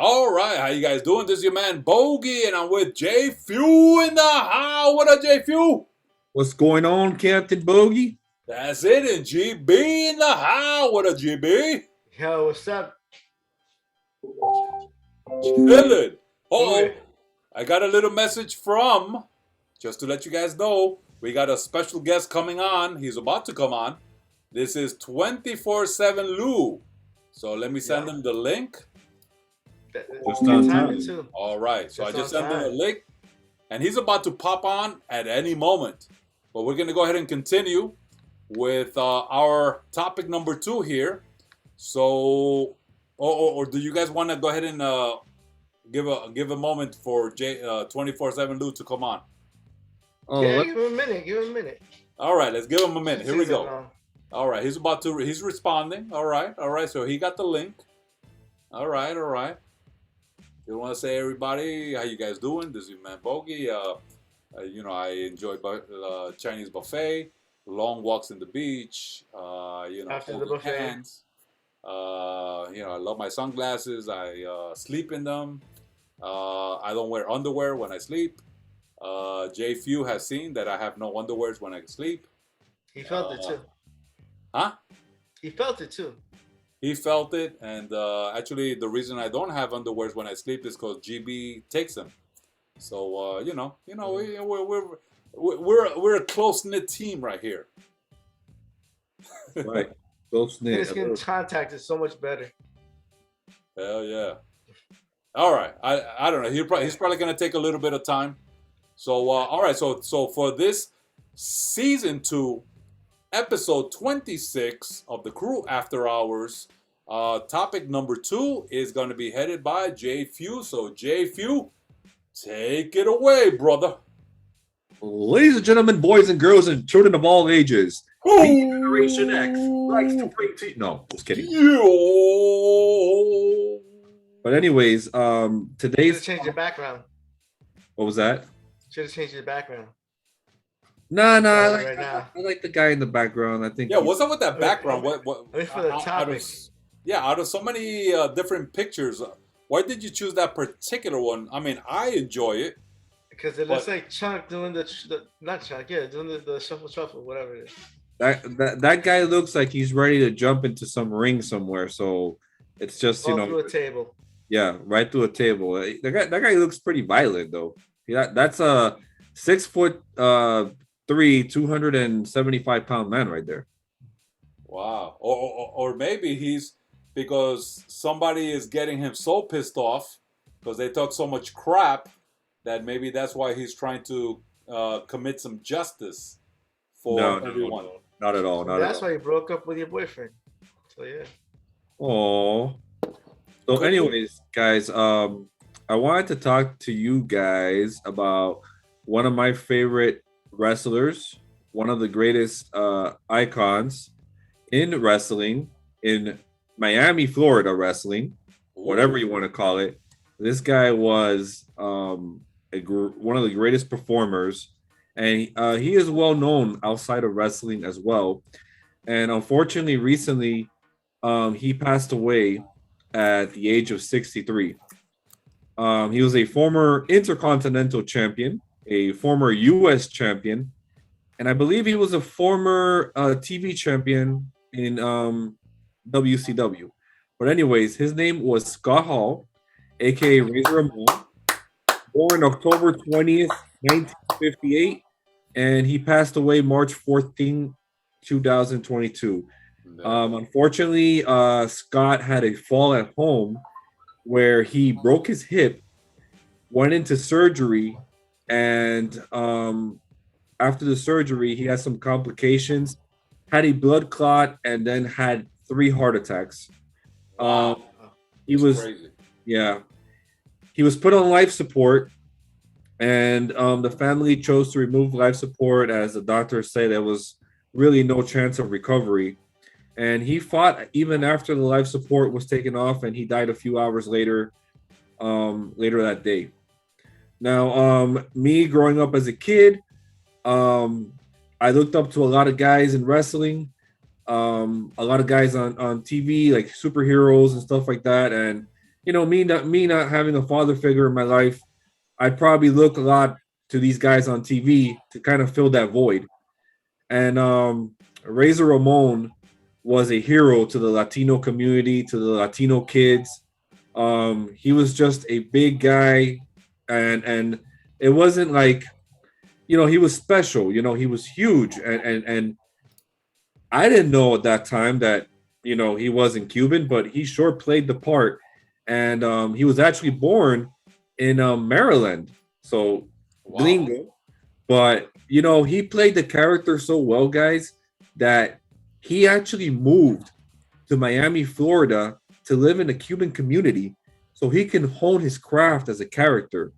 All right, how you guys doing? This is your man Bogy, and I'm with J.F.E.W in the house. What up, J.F.E.W? What's going on, Captain Bogy? That's it, and GB in the house. What up, GB? Yo, what's up? Chillin'. Hungry? I got a little message from, just to let you guys know, we got a special guest coming on. He's about to come on. This is 24/7 Lou. So let me send him the link. Just on time. Too. All right, so I just sent him time. a link, and he's about to pop on at any moment. But we're gonna go ahead and continue with our topic number 2 here. So, or do you guys want to go ahead and give a moment for 24/7 Lou to come on? Oh, Yeah, give him a minute. Give him a minute. All right, let's give him a minute. Here we go. Long. All right, he's responding. All right. So he got the link. All right. You want to say, everybody, how you guys doing? This is your man Bogy. I enjoy Chinese buffet, long walks in the beach. After the buffet. Hands. I love my sunglasses. I sleep in them. I don't wear underwear when I sleep. J.F.E.W has seen that I have no underwears when I sleep. He felt it too. Huh? He felt it too. He felt it, and actually, the reason I don't have underwears when I sleep is because GB takes them. So we're a close knit team right here. Right, close knit. Skin contact is so much better. Hell yeah! All right, I don't know. He's probably gonna take a little bit of time. So all right, so for this season 2. Episode 26 of the CREW Afterhours. Topic number 2 is going to be headed by J.F.E.W. So J.F.E.W, take it away, brother. Ladies and gentlemen, boys and girls, and children of all ages, Generation X likes to bring to no, just kidding. Yo. But anyways, today's Should have changed your background. What was that? Should have changed your background. No, Right I like the guy in the background. I think. Yeah, what's up with that background? What? For the topic. Out of so many different pictures, why did you choose that particular one? I mean, I enjoy it because it looks like Chunk doing the doing the shuffle, whatever it is. That guy looks like he's ready to jump into some ring somewhere. So it's just through a table. Yeah, right through a table. That guy looks pretty violent though. Yeah, that's a 6'3", 275-pound man right there. Wow. Or maybe he's because somebody is getting him so pissed off because they talk so much crap that maybe that's why he's trying to commit some justice for everyone. No, not at all. That's why you broke up with your boyfriend. So yeah. Oh. So, anyways, guys, I wanted to talk to you guys about one of my favorite wrestlers, one of the greatest icons in wrestling, in Miami, Florida wrestling, whatever you want to call it. This guy was one of the greatest performers, and he is well known outside of wrestling as well. And unfortunately, recently, he passed away at the age of 63. He was a former Intercontinental Champion, a former U.S. champion, and I believe he was a former TV champion in WCW. But anyways, his name was Scott Hall, a.k.a. Razer Ramon, born October 20th, 1958, and he passed away March 14th, 2022. Unfortunately, Scott had a fall at home where he broke his hip, went into surgery, and after the surgery, he had some complications, had a blood clot, and then had 3 heart attacks. He was crazy. Yeah. He was put on life support, and the family chose to remove life support as the doctors say there was really no chance of recovery. And he fought even after the life support was taken off, and he died a few hours later that day. Now, me growing up as a kid, I looked up to a lot of guys in wrestling, a lot of guys on TV, like superheroes and stuff like that. And me not having a father figure in my life, I'd probably look a lot to these guys on TV to kind of fill that void. And Razor Ramon was a hero to the Latino community, to the Latino kids. He was just a big guy, and it wasn't like, he was special. He was huge, and I didn't know at that time that he wasn't Cuban, but he sure played the part, and he was actually born in Maryland, so Wow. gringo. But he played the character so well, guys, that he actually moved to Miami, Florida, to live in a Cuban community, so he can hone his craft as a character.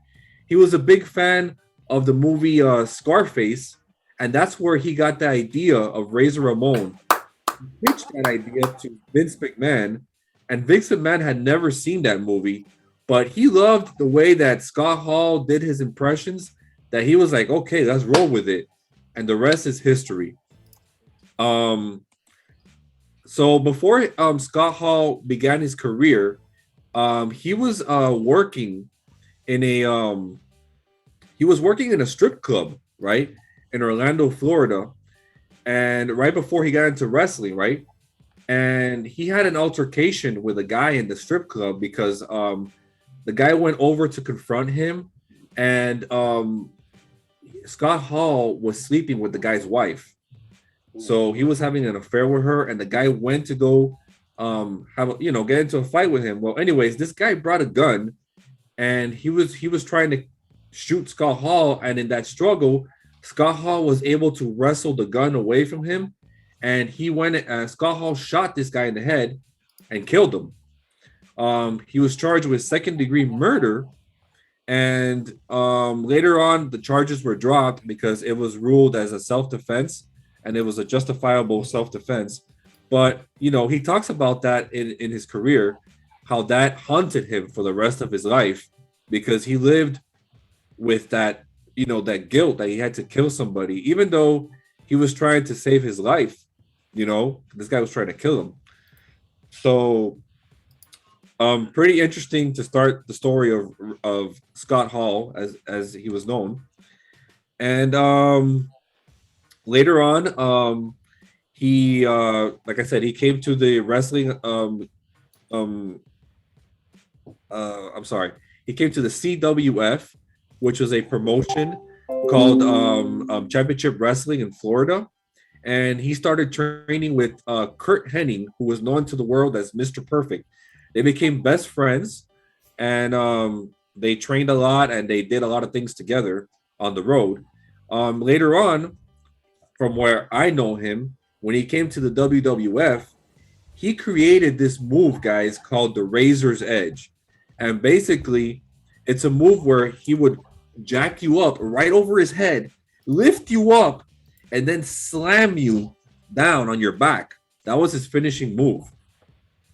He was a big fan of the movie Scarface, and that's where he got the idea of Razor Ramon. He pitched that idea to Vince McMahon, and Vince McMahon had never seen that movie, but he loved the way that Scott Hall did his impressions. That he was like, okay, let's roll with it, and the rest is history. Um, so before Scott Hall began his career, he was working in a strip club, right, in Orlando, Florida, and right before he got into wrestling, right, and he had an altercation with a guy in the strip club because the guy went over to confront him, and Scott Hall was sleeping with the guy's wife. So he was having an affair with her, and the guy went to go get into a fight with him. Well, anyways, this guy brought a gun, and he was trying to shoot Scott Hall, and in that struggle, Scott Hall was able to wrestle the gun away from him, and he went. Scott Hall shot this guy in the head and killed him. He was charged with second-degree murder, and later on, the charges were dropped because it was ruled as a self-defense, and it was a justifiable self-defense. But he talks about that in his career, how that haunted him for the rest of his life because he lived with that guilt that he had to kill somebody, even though he was trying to save his life. This guy was trying to kill him. So, pretty interesting to start the story of Scott Hall as he was known, and later on, he like I said, he came to the wrestling. I'm sorry, he came to the CWF, which was a promotion called Championship Wrestling in Florida. And he started training with Kurt Hennig, who was known to the world as Mr. Perfect. They became best friends, and they trained a lot, and they did a lot of things together on the road. Later on, from where I know him, when he came to the WWF, he created this move, guys, called the Razor's Edge. And basically, it's a move where he would jack you up right over his head, lift you up, and then slam you down on your back. That was his finishing move.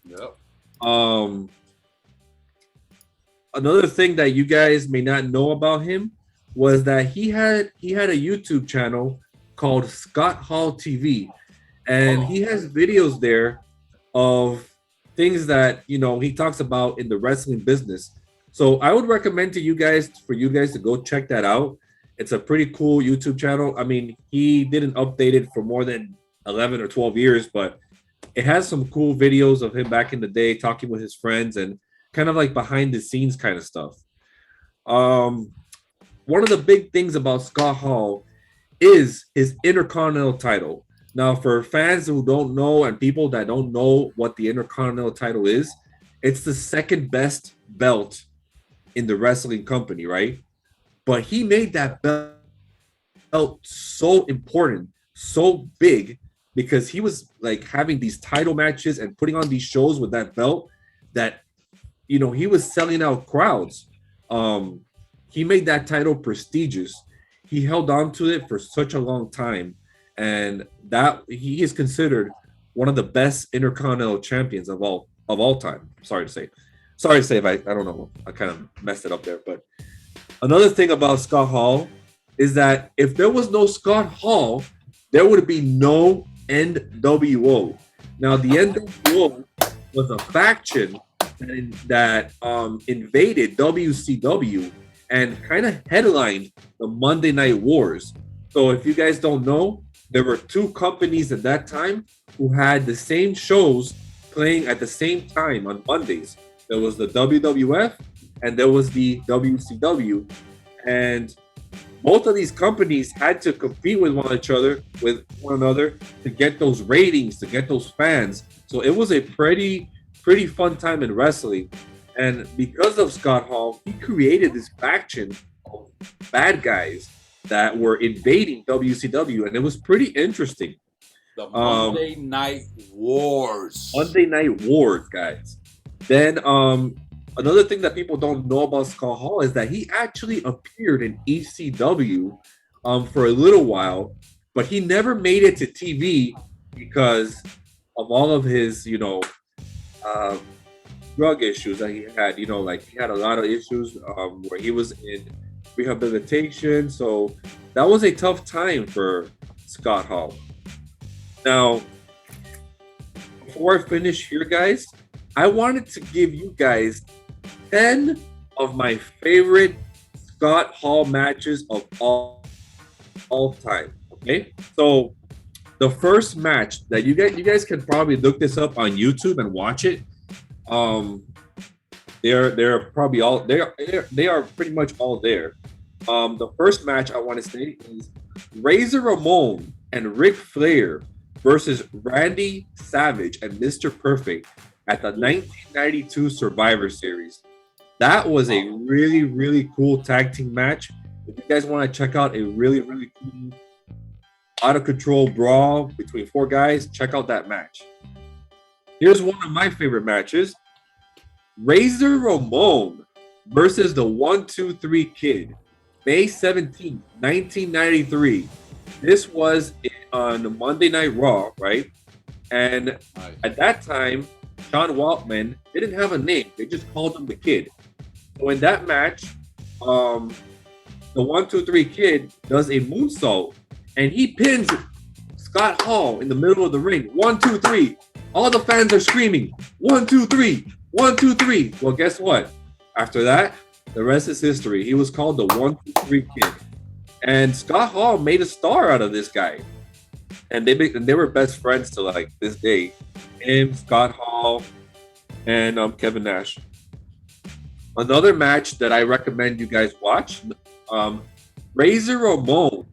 Yep. Another thing that you guys may not know about him was that he had a YouTube channel called Scott Hall TV, and he has videos there of things that he talks about in the wrestling business. So I would recommend for you guys to go check that out. It's a pretty cool YouTube channel. I mean, he didn't update it for more than 11 or 12 years, but it has some cool videos of him back in the day talking with his friends and kind of like behind the scenes kind of stuff. One of the big things about Scott Hall is his Intercontinental title. Now, for fans who don't know and people that don't know what the Intercontinental title is, it's the second best belt in the wrestling company, right? But he made that belt so important, so big, because he was like having these title matches and putting on these shows with that belt that, he was selling out crowds. He made that title prestigious. He held on to it for such a long time, and that he is considered one of the best Intercontinental champions of all time. Sorry to say if I don't know, I kind of messed it up there. But another thing about Scott Hall is that if there was no Scott Hall, there would be no NWO. Now, the NWO was a faction that invaded WCW and kind of headlined the Monday Night Wars. So if you guys don't know, there were two companies at that time who had the same shows playing at the same time on Mondays. There was the WWF and there was the WCW. And both of these companies had to compete with one another to get those ratings, to get those fans. So it was a pretty fun time in wrestling. And because of Scott Hall, he created this faction of bad guys that were invading WCW, and it was pretty interesting. The Monday Night Wars. Monday Night Wars, guys. Then another thing that people don't know about Scott Hall is that he actually appeared in ECW for a little while, but he never made it to TV because of all of his, drug issues that he had. Like he had a lot of issues where he was in rehabilitation. So that was a tough time for Scott Hall. Now, before I finish here, guys, I wanted to give you guys 10 of my favorite Scott Hall matches of all time. Okay, so the first match that you guys can probably look this up on YouTube and watch it. They're probably all they are pretty much all there. The first match I want to say is Razor Ramon and Ric Flair versus Randy Savage and Mr. Perfect at the 1992 Survivor Series. That was a really cool tag team match. If you guys want to check out a really cool out of control brawl between four guys, check out that match. Here's one of my favorite matches. Razor Ramon versus the 1-2-3 Kid. May 17th, 1993. This was on Monday Night Raw, right? And at that time, Sean Waltman didn't have a name. They just called him the Kid. So in that match, the 1-2-3 Kid does a moonsault and he pins Scott Hall in the middle of the ring. 1, 2, 3. All the fans are screaming, 1, 2, 3, 1, 2, 3. Well, guess what? After that, the rest is history. He was called the 1-2-3 Kid. And Scott Hall made a star out of this guy. And they were best friends to like this day. Him, Scott Hall, and Kevin Nash. Another match that I recommend you guys watch, Razor Ramon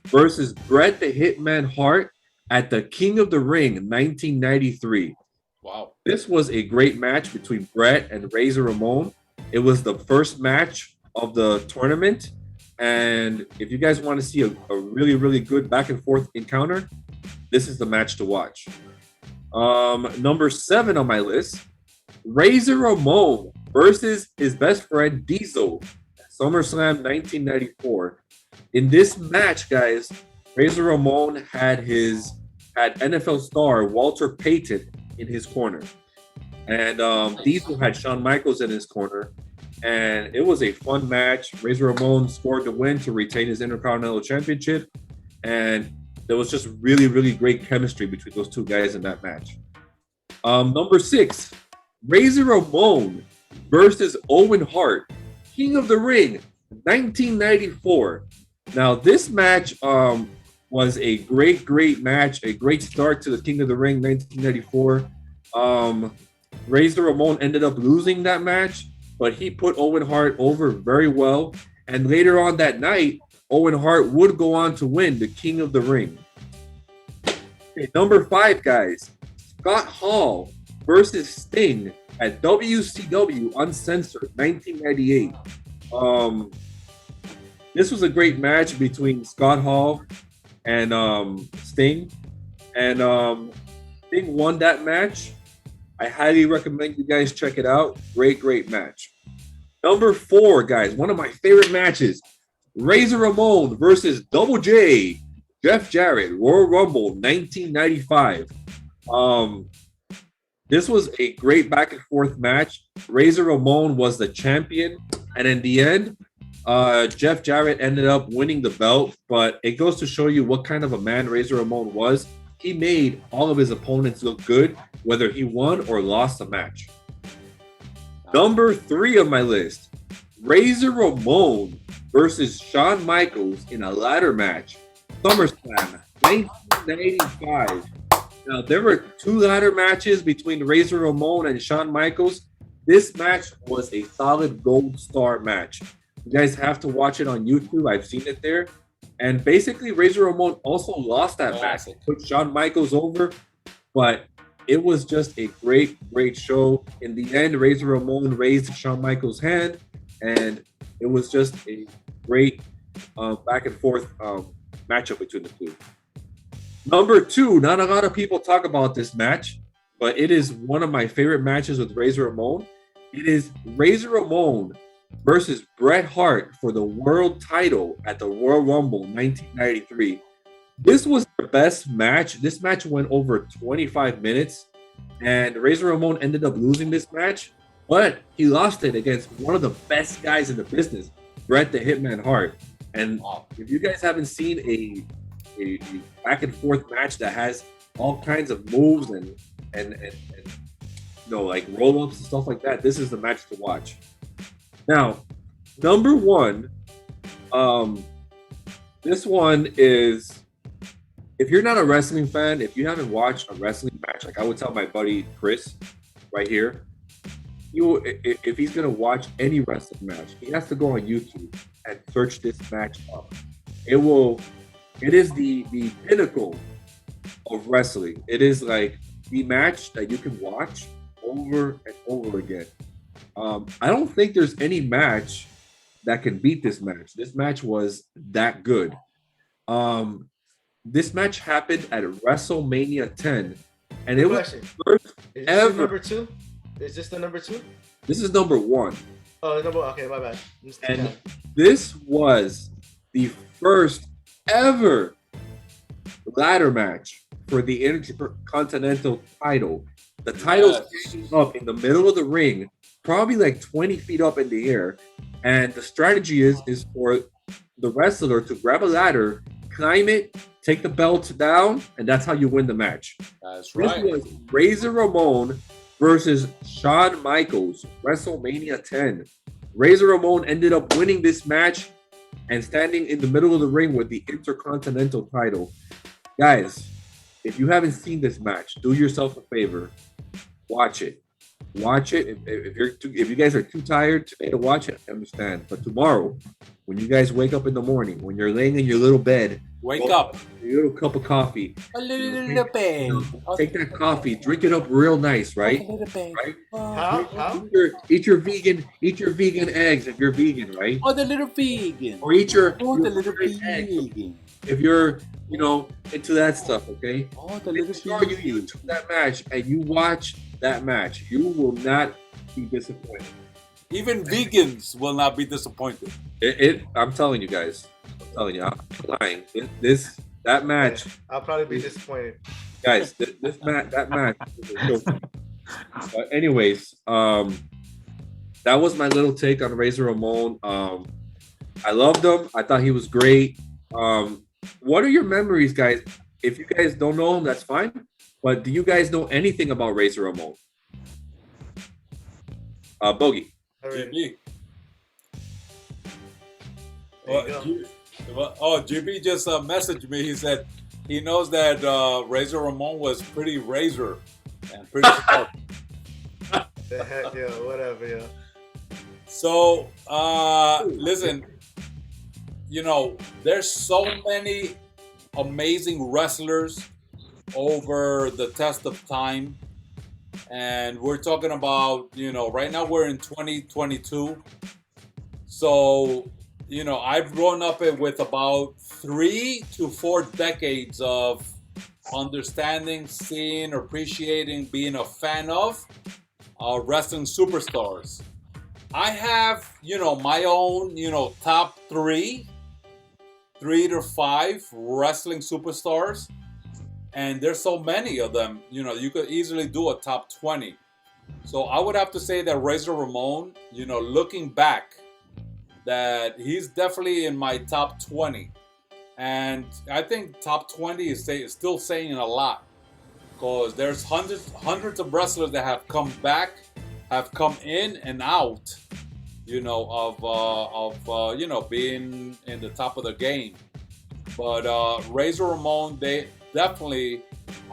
versus Bret the Hitman Hart at the King of the Ring 1993. Wow. This was a great match between Bret and Razor Ramon. It was the first match of the tournament. And if you guys want to see a really good back and forth encounter, this is the match to watch. Number 7 on my list, Razor Ramon versus his best friend Diesel at SummerSlam 1994. In this match, guys, Razor Ramon had NFL star Walter Payton in his corner. And Diesel had Shawn Michaels in his corner. And it was a fun match. Razor Ramon scored the win to retain his Intercontinental Championship. And there was just really great chemistry between those two guys in that match. Number 6, Razor Ramon versus Owen Hart, King of the Ring, 1994. Now, this match was a great match, a great start to the King of the Ring, 1994. Razor Ramon ended up losing that match, but he put Owen Hart over very well. And later on that night, Owen Hart would go on to win the King of the Ring. Okay, number 5, guys. Scott Hall versus Sting at WCW Uncensored 1998. This was a great match between Scott Hall and Sting. And Sting won that match. I highly recommend you guys check it out. Great match. Number 4, guys, one of my favorite matches. Razor Ramon versus Double J, Jeff Jarrett, Royal Rumble 1995. This was a great back and forth match. Razor Ramon was the champion, and in the end, Jeff Jarrett ended up winning the belt. But it goes to show you what kind of a man Razor Ramon was. He made all of his opponents look good, whether he won or lost the match. Number 3 of my list, Razor Ramon versus Shawn Michaels in a ladder match. Summerslam, 1995. Now, there were 2 ladder matches between Razor Ramon and Shawn Michaels. This match was a solid gold star match. You guys have to watch it on YouTube. I've seen it there. And basically, Razor Ramon also lost that match. Put Shawn Michaels over, but it was just a great, great show. In the end, Razor Ramon raised Shawn Michaels' hand, and it was just a great back and forth matchup between the two. Number 2, not a lot of people talk about this match, but it is one of my favorite matches with Razor Ramon. It is Razor Ramon versus Bret Hart for the world title at the Royal Rumble 1993. This was the best match. This match went over 25 minutes, and Razor Ramon ended up losing this match, but he lost it against one of the best guys in the business, Bret the Hitman Hart. And if you guys haven't seen a back and forth match that has all kinds of moves and you know, like roll-ups and stuff like that, this is the match to watch. Now, number 1, this one is, if you're not a wrestling fan, if you haven't watched a wrestling match, like I would tell my buddy Chris right here, if he's gonna watch any wrestling match, he has to go on YouTube and search this match up. It is the pinnacle of wrestling. It is like the match that you can watch over and over again. I don't think there's any match that can beat this match. This match was that good. This match happened at WrestleMania 10, and it was first ever. Number 2? Is this the number 2? This is number 1. Oh, okay, my bad. And this was the first ever ladder match for the Intercontinental title. The title's standing up in the middle of the ring, probably like 20 feet up in the air, and the strategy is for the wrestler to grab a ladder, climb it, take the belt down, and that's how you win the match. That's right. This was Razor Ramon versus Shawn Michaels, WrestleMania 10. Razor Ramon ended up winning this match and standing in the middle of the ring with the Intercontinental title. Guys, if you haven't seen this match, do yourself a favor. Watch it. Watch it. If you guys are too tired today to watch it, I understand. But tomorrow, when you guys wake up in the morning, when you're laying in your little bed, wake up, your little cup of coffee, a little bit. Take that coffee, drink it up real nice, right? A little bit. Right? How? Eat your vegan eggs if you're vegan, right? Oh, the little vegan. Or eat your the little eggs vegan. if you're into that stuff, okay? Oh, the little Sure, you YouTube that match and you watch that match, you will not be disappointed. Even vegans will not be disappointed. I'm telling you guys. I'm telling you, I'm not lying. That match. I'll probably be disappointed. Guys, that match. But anyways, that was my little take on Razor Ramon. I loved him. I thought he was great. What are your memories, guys? If you guys don't know him, that's fine. But do you guys know anything about Razor Ramon? Bogy. GB. GB just messaged me. He said he knows that Razor Ramon was pretty razor and pretty sharp. The heck, yeah, whatever, yeah. So, listen, there's so many amazing wrestlers over the test of time. And we're talking about, right now we're in 2022. So, I've grown up with about 3 to 4 decades of understanding, seeing, appreciating, being a fan of wrestling superstars. I have, my own, top 3 to 5 wrestling superstars. And there's so many of them, you could easily do a top 20. So I would have to say that Razor Ramon, looking back, that he's definitely in my top 20. And I think top 20 is still saying a lot. Because there's hundreds of wrestlers that have come back have come in and out, of being in the top of the game. But Razor Ramon, they definitely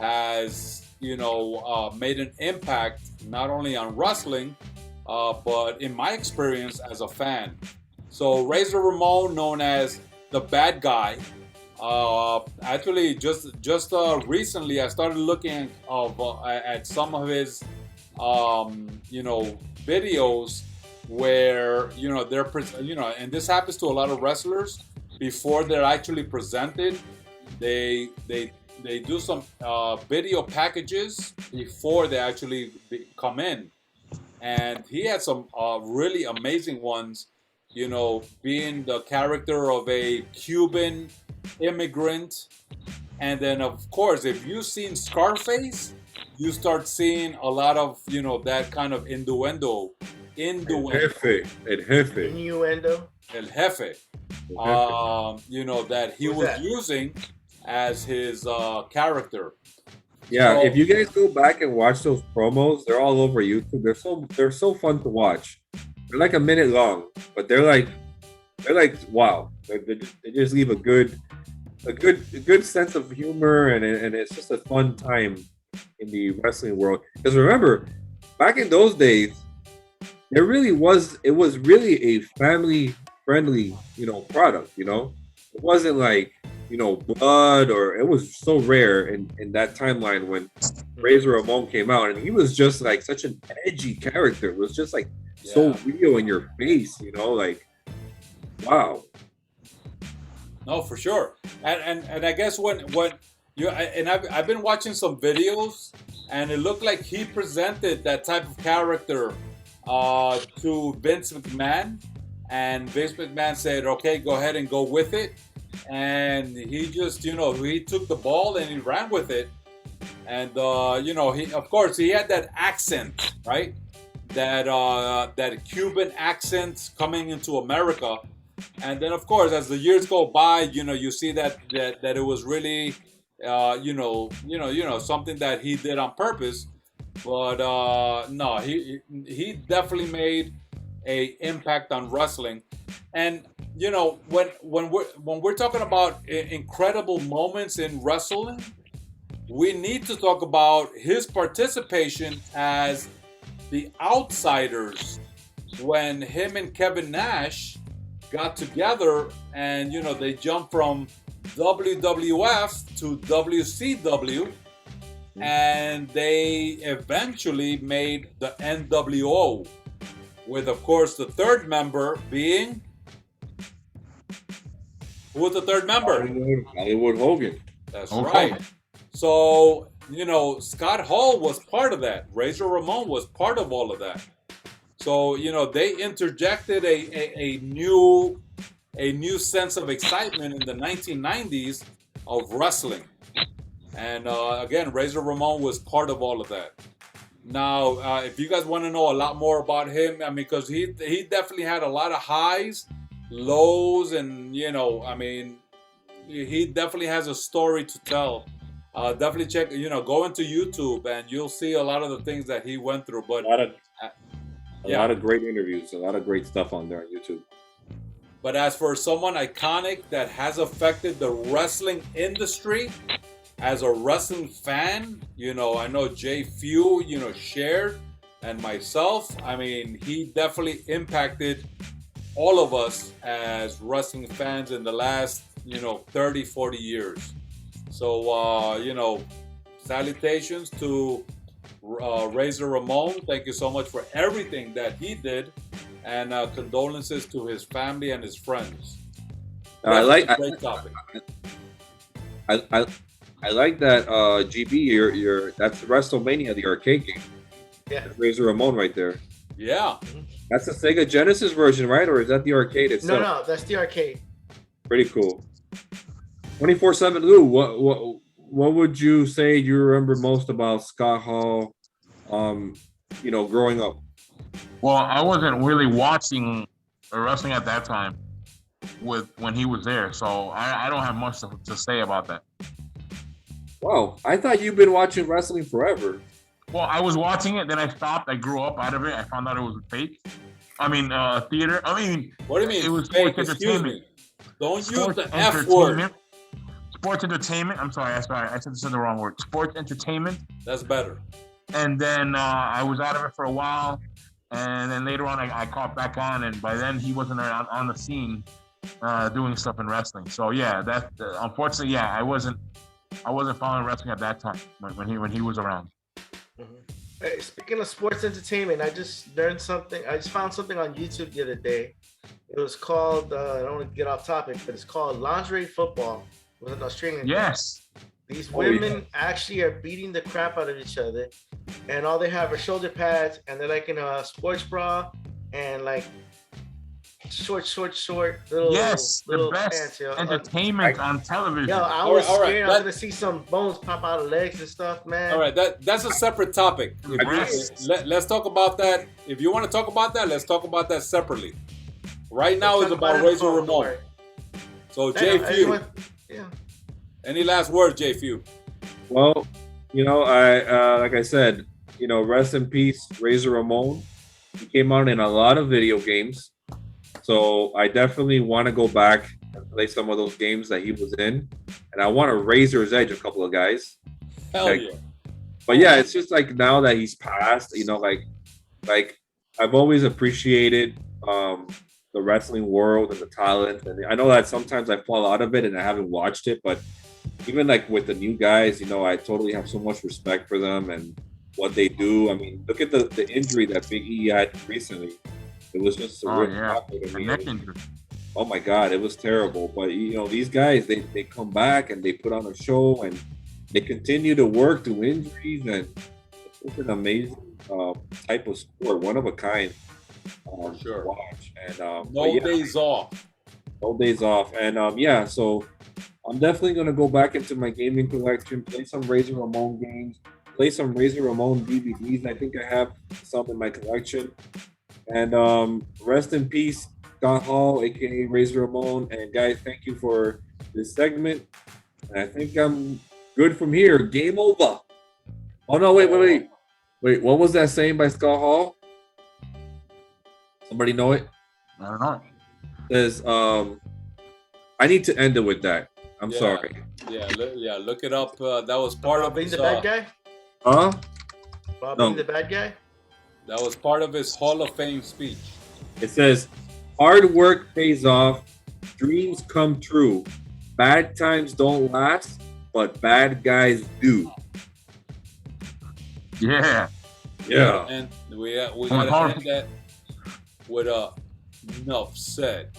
has made an impact not only on wrestling, but in my experience as a fan. So Razor Ramon, known as the bad guy, actually just recently I started looking at some of his videos where and this happens to a lot of wrestlers before they're actually presented. They do some video packages before they actually come in, and he had some really amazing ones. Being the character of a Cuban immigrant, and then of course, if you've seen Scarface, you start seeing a lot of that kind of innuendo. El Jefe. El Jefe. Innuendo. El Jefe. That he was using as his character. Yeah, So, if you guys go back and watch those promos, they're all over YouTube. They're so fun to watch. They're like a minute long, but they're like wow. They just leave a good sense of humor, and it's just a fun time in the wrestling world. Because remember, back in those days, it was really a family friendly product. It wasn't like blood, or it was so rare in that timeline when Razor Ramon came out, and he was just like such an edgy character. It was just like so real in your face, like wow. No, for sure. And I guess when you and I've been watching some videos, and it looked like he presented that type of character to Vince McMahon, and Vince McMahon said, "Okay, go ahead and go with it." And he just, he took the ball and he ran with it. And he, of course, he had that accent, right? That Cuban accent coming into America. And then, of course, as the years go by, you see that it was really, something that he did on purpose. But no, he definitely made a impact on wrestling. And when we're talking about incredible moments in wrestling, we need to talk about his participation as the Outsiders when him and Kevin Nash got together, and they jumped from WWF to WCW, and they eventually made the NWO, with of course the third member being, who was the third member? Hollywood Hogan. That's Okay. right. So Scott Hall was part of that. Razor Ramon was part of all of that. So they interjected a new sense of excitement in the 1990s of wrestling, and again, Razor Ramon was part of all of that. Now, if you guys want to know a lot more about him, I mean, because he definitely had a lot of highs, lows, and he definitely has a story to tell. Definitely check, go into YouTube, and you'll see a lot of the things that he went through. But A lot of great interviews, a lot of great stuff on there on YouTube. But as for someone iconic that has affected the wrestling industry as a wrestling fan, I know J.F.E.W, shared, and myself, I mean, he definitely impacted all of us as wrestling fans in the last, 30, 40 years. So, salutations to Razor Ramon. Thank you so much for everything that he did, and condolences to his family and his friends. I like great topic. I like that GB. Your that's WrestleMania, the arcade game. Yeah. That's Razor Ramon right there. Yeah. That's the Sega Genesis version, right? Or is that the arcade itself? No, that's the arcade. Pretty cool. 24/7 Lou, what would you say you remember most about Scott Hall, growing up? Well, I wasn't really watching wrestling at that time when he was there, so I don't have much to say about that. Wow, I thought you've been watching wrestling forever. Well, I was watching it, then I stopped. I grew up out of it. I found out it was fake. I mean, theater. I mean, What do you mean? it was fake? sports Excuse entertainment. me. Don't use Sports the F word. entertainment. Sports entertainment. I'm sorry. I said the wrong word. Sports entertainment. That's better. And then I was out of it for a while, and then later on I caught back on, and by then he wasn't on the scene doing stuff in wrestling. So yeah, that unfortunately, yeah, I wasn't following wrestling at that time when he was around. Mm-hmm. Hey, speaking of sports entertainment, I just learned something. I just found something on YouTube the other day. It was called, I don't want to get off topic, but it's called lingerie football. It was an Australian. Yes. These women actually are beating the crap out of each other, and all they have are shoulder pads, and they're like in a sports bra and like short little the best pants. Yo. entertainment on television. Yo, I was all right, scared. I was gonna see some bones pop out of legs and stuff, man. All right, that's a separate topic. Let's talk about that. If you want to talk about that, let's talk about that separately. Right now is about Razor Ramon. So J.F.E.W. Yeah. Any last words, J.F.E.W? Well, I like I said, rest in peace, Razor Ramon. He came out in a lot of video games, so I definitely want to go back and play some of those games that he was in, and I want to Razor's Edge a couple of guys. Hell yeah! But yeah, it's just like now that he's passed, like I've always appreciated the wrestling world and the talent, and I know that sometimes I fall out of it and I haven't watched it, but even like with the new guys, I totally have so much respect for them and what they do. I mean, look at the injury that Big E had recently. It was just a real shocker to me. Neck injury. Oh my God, it was terrible. But these guys, they come back and they put on a show and they continue to work through injuries, and it's just an amazing type of sport, one of a kind. Sure. To watch. And no days off. No days off. And so I'm definitely gonna go back into my gaming collection, play some Razor Ramon games, play some Razor Ramon DVDs. I think I have some in my collection. And rest in peace, Scott Hall, aka Razor Ramon. And guys, thank you for this segment. And I think I'm good from here. Game over. Oh no, wait. What was that saying by Scott Hall? Somebody know it? I don't know. It says, I need to end it with that. I'm sorry. Yeah, look it up. That was part of being his, the bad guy? Huh? Bob No. being the bad guy? That was part of his Hall of Fame speech. It says, hard work pays off, dreams come true. Bad times don't last, but bad guys do. Yeah. Yeah. And we gotta end that with enough said.